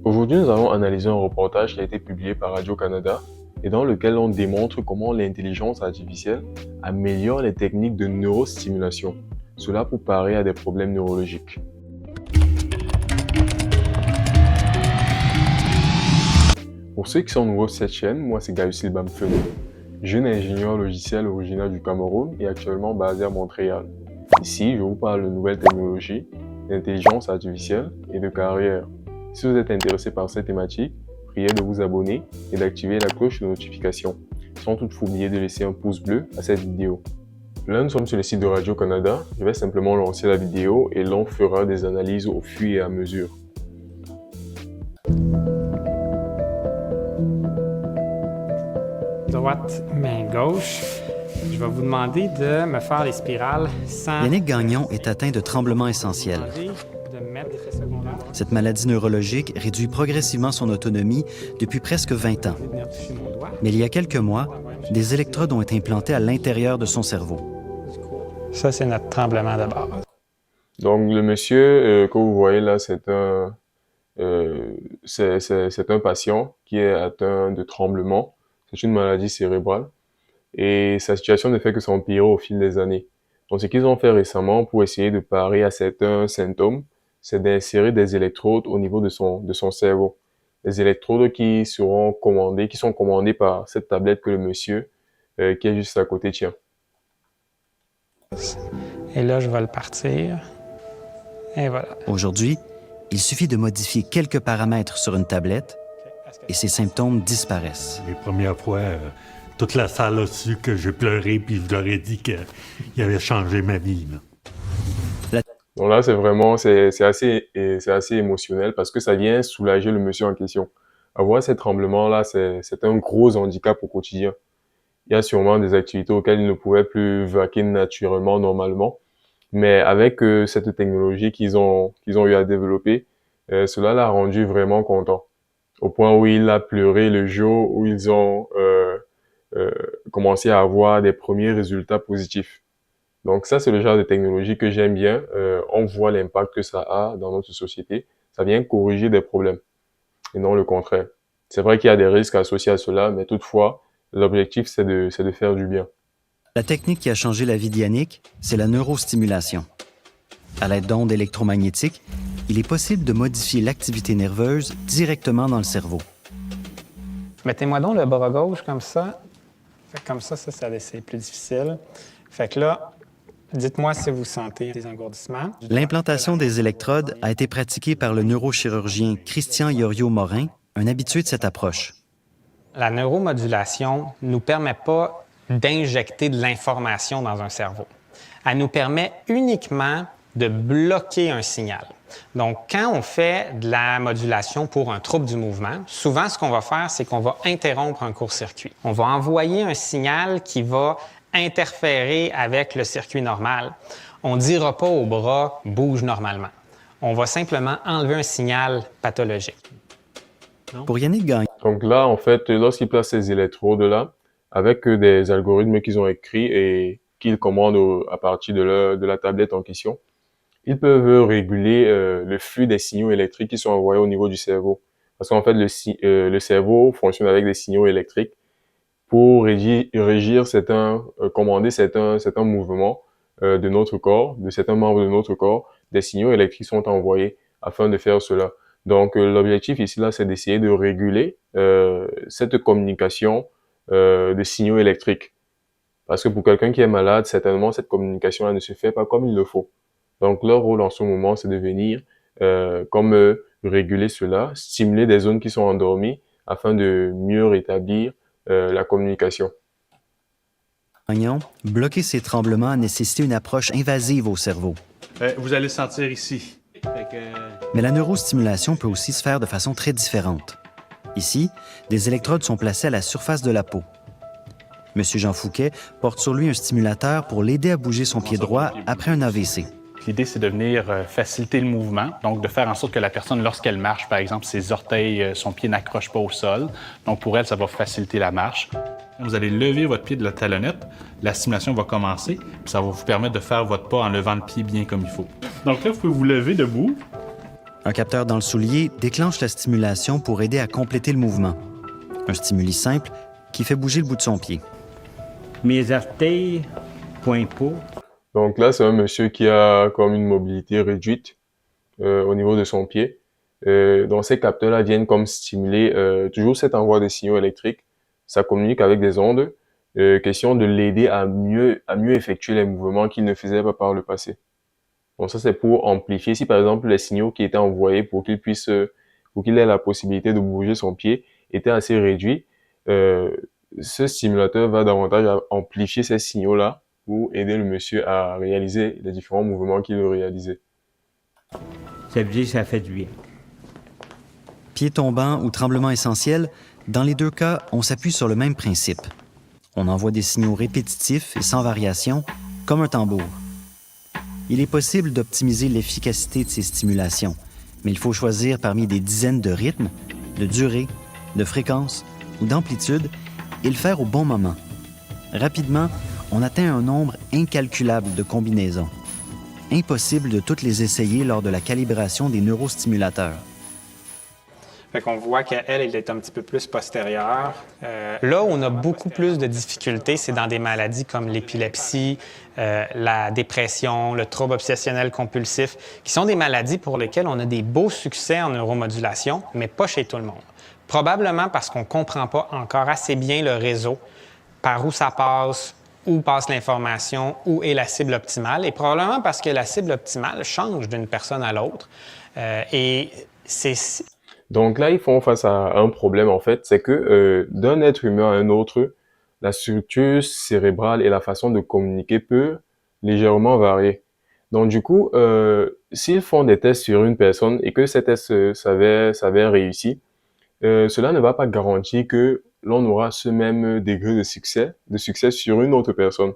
Aujourd'hui, nous allons analyser un reportage qui a été publié par Radio-Canada et dans lequel on démontre comment l'intelligence artificielle améliore les techniques de neurostimulation. Cela pour parer à des problèmes neurologiques. Pour ceux qui sont nouveaux sur cette chaîne, moi c'est Gayus Bamfeno, jeune ingénieur logiciel originaire du Cameroun et actuellement basé à Montréal. Ici, je vous parle de nouvelles technologies, d'intelligence artificielle et de carrière. Si vous êtes intéressé par cette thématique, priez de vous abonner et d'activer la cloche de notification, sans toutefois oublier de laisser un pouce bleu à cette vidéo. Là, nous sommes sur le site de Radio-Canada. Je vais simplement lancer la vidéo et l'on fera des analyses au fur et à mesure. Droite, main gauche. Je vais vous demander de me faire les spirales sans... Yannick Gagnon est atteint de tremblement essentiel. De mettre l'effet secondaire. Cette maladie neurologique réduit progressivement son autonomie depuis presque 20 ans. Venir toucher mon doigt. Mais il y a quelques mois, des électrodes ont été implantées à l'intérieur de son cerveau. Ça, c'est notre tremblement de base. Donc, le monsieur que vous voyez là, c'est un patient qui est atteint de tremblement. C'est une maladie cérébrale. Et sa situation ne fait que s'empirer au fil des années. Donc, ce qu'ils ont fait récemment pour essayer de parer à certains symptômes, c'est d'insérer des électrodes au niveau de son cerveau. Des électrodes qui sont commandées par cette tablette que le monsieur qui est juste à côté tient. Et là, je vais le partir. Et voilà. Aujourd'hui, il suffit de modifier quelques paramètres sur une tablette et ses symptômes disparaissent. Les premières fois, toute la salle a su que j'ai pleuré puis je leur ai dit qu'il avait changé ma vie. Là. Donc là, c'est assez émotionnel parce que ça vient soulager le monsieur en question. Avoir ces tremblements-là, c'est un gros handicap au quotidien. Il y a sûrement des activités auxquelles il ne pouvait plus vaquer naturellement, normalement. Mais avec cette technologie qu'ils ont eu à développer, cela l'a rendu vraiment content. Au point où il a pleuré le jour où ils ont commencé à avoir des premiers résultats positifs. Donc ça, c'est le genre de technologie que j'aime bien. On voit l'impact que ça a dans notre société. Ça vient corriger des problèmes et non le contraire. C'est vrai qu'il y a des risques associés à cela, mais toutefois, l'objectif, c'est de faire du bien. La technique qui a changé la vie d'Yannick, c'est la neurostimulation. À l'aide d'ondes électromagnétiques, il est possible de modifier l'activité nerveuse directement dans le cerveau. Mettez-moi donc le bras gauche comme ça. Fait que comme ça, c'est plus difficile. Fait que là, dites-moi si vous sentez des engourdissements. L'implantation des électrodes a été pratiquée par le neurochirurgien Christian Yorio-Morin, un habitué de cette approche. La neuromodulation ne nous permet pas d'injecter de l'information dans un cerveau. Elle nous permet uniquement de bloquer un signal. Donc, quand on fait de la modulation pour un trouble du mouvement, souvent, ce qu'on va faire, c'est qu'on va interrompre un court-circuit. On va envoyer un signal qui va interférer avec le circuit normal. On ne dira pas au bras « bouge normalement ». On va simplement enlever un signal pathologique. Pour Yannick Gagnon. Donc là, en fait, lorsqu'ils placent ces électrodes-là, avec des algorithmes qu'ils ont écrits et qu'ils commandent à partir de la tablette en question, ils peuvent réguler le flux des signaux électriques qui sont envoyés au niveau du cerveau. Parce qu'en fait, le cerveau fonctionne avec des signaux électriques pour commander certains mouvements de notre corps, de certains membres de notre corps. Des signaux électriques sont envoyés afin de faire cela. Donc, l'objectif ici, là, c'est d'essayer de réguler cette communication de signaux électriques. Parce que pour quelqu'un qui est malade, certainement, cette communication-là ne se fait pas comme il le faut. Donc, leur rôle en ce moment, c'est de venir réguler cela, stimuler des zones qui sont endormies afin de mieux rétablir la communication. Bloquer ces tremblements a nécessité une approche invasive au cerveau. Vous allez sentir ici. Mais la neurostimulation peut aussi se faire de façon très différente. Ici, des électrodes sont placées à la surface de la peau. M. Jean Fouquet porte sur lui un stimulateur pour l'aider à bouger son pied droit après un AVC. L'idée, c'est de venir faciliter le mouvement, donc de faire en sorte que la personne, lorsqu'elle marche, par exemple, ses orteils, son pied n'accroche pas au sol. Donc pour elle, ça va faciliter la marche. Vous allez lever votre pied de la talonnette, la stimulation va commencer, puis ça va vous permettre de faire votre pas en levant le pied bien comme il faut. Donc là, vous pouvez vous lever debout. Un capteur dans le soulier déclenche la stimulation pour aider à compléter le mouvement. Un stimuli simple qui fait bouger le bout de son pied. Mes orteils pointent pas. Donc là, c'est un monsieur qui a comme une mobilité réduite au niveau de son pied. Donc ces capteurs-là viennent comme stimuler toujours cet envoi de signaux électriques. Ça communique avec des ondes. Question de l'aider à mieux effectuer les mouvements qu'il ne faisait pas par le passé. Donc ça, c'est pour amplifier. Si par exemple les signaux qui étaient envoyés pour qu'il puisse, pour qu'il ait la possibilité de bouger son pied étaient assez réduits, ce stimulateur va davantage amplifier ces signaux-là pour aider le monsieur à réaliser les différents mouvements qu'il veut réaliser. Ça veut dire que ça fait du bien. Pied tombant ou tremblement essentiel, dans les deux cas, on s'appuie sur le même principe. On envoie des signaux répétitifs et sans variation, comme un tambour. Il est possible d'optimiser l'efficacité de ces stimulations, mais il faut choisir parmi des dizaines de rythmes, de durée, de fréquence ou d'amplitude et le faire au bon moment. Rapidement, on atteint un nombre incalculable de combinaisons. Impossible de toutes les essayer lors de la calibration des neurostimulateurs. Fait qu'on voit qu'elle, elle est un petit peu plus postérieure. Là où on a beaucoup plus de difficultés, c'est dans des maladies comme l'épilepsie, la dépression, le trouble obsessionnel compulsif, qui sont des maladies pour lesquelles on a des beaux succès en neuromodulation, mais pas chez tout le monde. Probablement parce qu'on ne comprend pas encore assez bien le réseau, par où ça passe, où passe l'information, où est la cible optimale, et probablement parce que la cible optimale change d'une personne à l'autre. Et c'est... Donc là, ils font face à un problème, en fait, c'est que d'un être humain à un autre, la structure cérébrale et la façon de communiquer peut légèrement varier. Donc du coup, s'ils font des tests sur une personne et que ces tests s'avèrent réussis, cela ne va pas garantir que l'on aura ce même degré de succès sur une autre personne.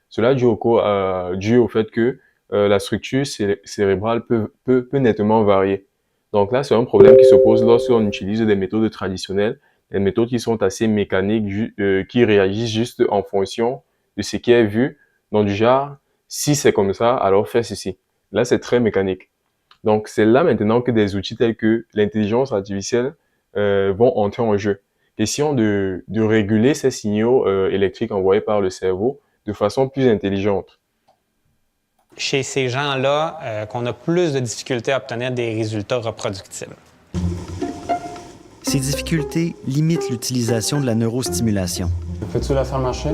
Cela dû au fait que la structure cérébrale peut nettement varier. Donc là, c'est un problème qui se pose lorsqu'on utilise des méthodes traditionnelles, des méthodes qui sont assez mécaniques, qui réagissent juste en fonction de ce qui est vu. Donc du genre, si c'est comme ça, alors fais ceci. Là, c'est très mécanique. Donc c'est là maintenant que des outils tels que l'intelligence artificielle vont entrer en jeu. Question de réguler ces signaux électriques envoyés par le cerveau de façon plus intelligente. Chez ces gens-là, qu'on a plus de difficultés à obtenir des résultats reproductibles. Ces difficultés limitent l'utilisation de la neurostimulation. Peux-tu la faire marcher?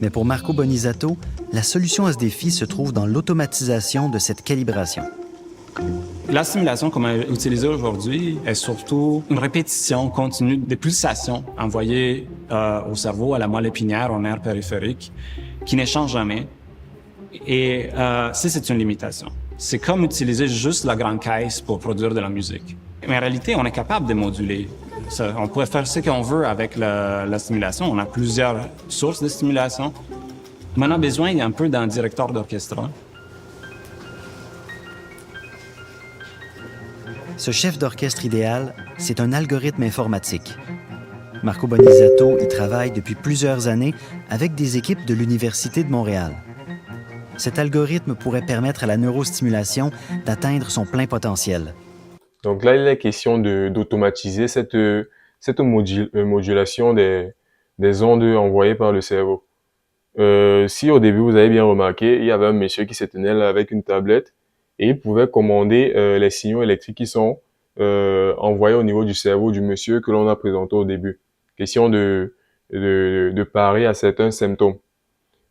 Mais pour Marco Bonizato, la solution à ce défi se trouve dans l'automatisation de cette calibration. La stimulation comme elle est utilisée aujourd'hui est surtout une répétition continue des pulsations envoyées au cerveau, à la moelle épinière, au nerf périphérique, qui n'échangent jamais. Et ça, c'est une limitation. C'est comme utiliser juste la grande caisse pour produire de la musique. Mais en réalité, on est capable de moduler. Ça, on pourrait faire ce qu'on veut avec la stimulation. On a plusieurs sources de stimulation. Mais on a besoin un peu d'un directeur d'orchestre. Ce chef d'orchestre idéal, c'est un algorithme informatique. Marco Bonizato y travaille depuis plusieurs années avec des équipes de l'Université de Montréal. Cet algorithme pourrait permettre à la neurostimulation d'atteindre son plein potentiel. Donc là, il est question d'automatiser cette modulation des ondes envoyées par le cerveau. Si au début, vous avez bien remarqué, il y avait un monsieur qui se tenait là avec une tablette et il pouvait commander les signaux électriques qui sont envoyés au niveau du cerveau du monsieur que l'on a présenté au début. Question de parer à certains symptômes.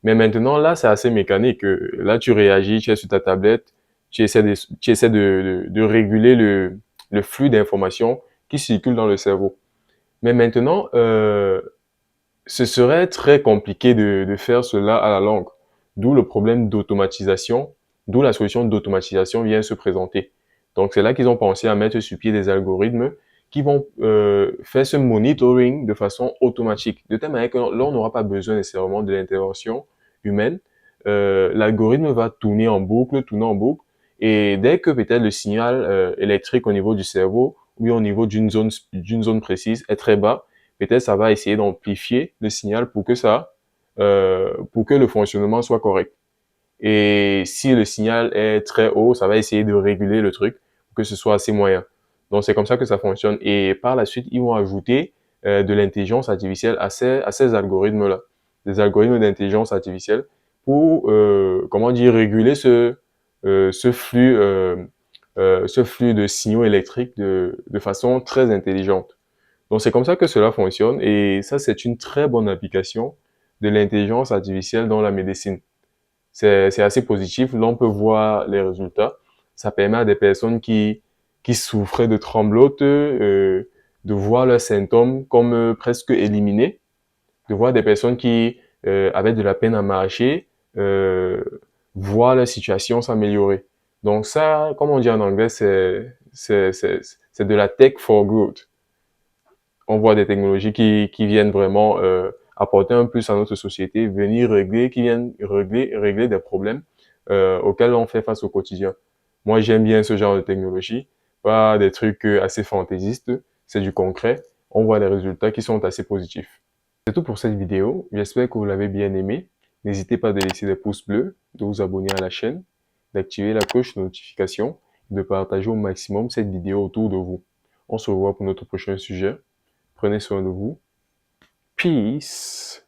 Mais maintenant, là, c'est assez mécanique. Là, tu réagis, tu es sur ta tablette, tu essaies de réguler le flux d'informations qui circulent dans le cerveau. Mais maintenant, ce serait très compliqué de faire cela à la longue. D'où le problème d'automatisation, d'où la solution d'automatisation vient se présenter. Donc, c'est là qu'ils ont pensé à mettre sur pied des algorithmes qui vont faire ce monitoring de façon automatique, de telle manière que l'on n'aura pas besoin nécessairement de l'intervention humaine. L'algorithme va tourner en boucle, et dès que peut-être le signal électrique au niveau du cerveau ou au niveau d'une zone précise est très bas, peut-être ça va essayer d'amplifier le signal pour que ça pour que le fonctionnement soit correct. Et si le signal est très haut, ça va essayer de réguler le truc pour que ce soit assez moyen. Donc c'est comme ça que ça fonctionne. Et par la suite, ils vont ajouter de l'intelligence artificielle à ces algorithmes-là, des algorithmes d'intelligence artificielle pour comment dire réguler ce flux de signaux électriques de façon très intelligente. Donc c'est comme ça que cela fonctionne et ça c'est une très bonne application de l'intelligence artificielle dans la médecine. C'est assez positif. Là, on peut voir les résultats. Ça permet à des personnes qui souffraient de tremblotes de voir leurs symptômes comme presque éliminés, de voir des personnes qui avaient de la peine à marcher, voir leur situation s'améliorer. Donc ça, comme on dit en anglais, c'est de la tech for good. On voit des technologies qui viennent vraiment apporter un plus à notre société, venir régler, qui viennent régler des problèmes auxquels on fait face au quotidien. Moi, j'aime bien ce genre de technologie, pas des trucs assez fantaisistes, c'est du concret. On voit des résultats qui sont assez positifs. C'est tout pour cette vidéo. J'espère que vous l'avez bien aimé. N'hésitez pas à laisser des pouces bleus, de vous abonner à la chaîne, d'activer la cloche de notification et de partager au maximum cette vidéo autour de vous. On se revoit pour notre prochain sujet. Prenez soin de vous. Peace.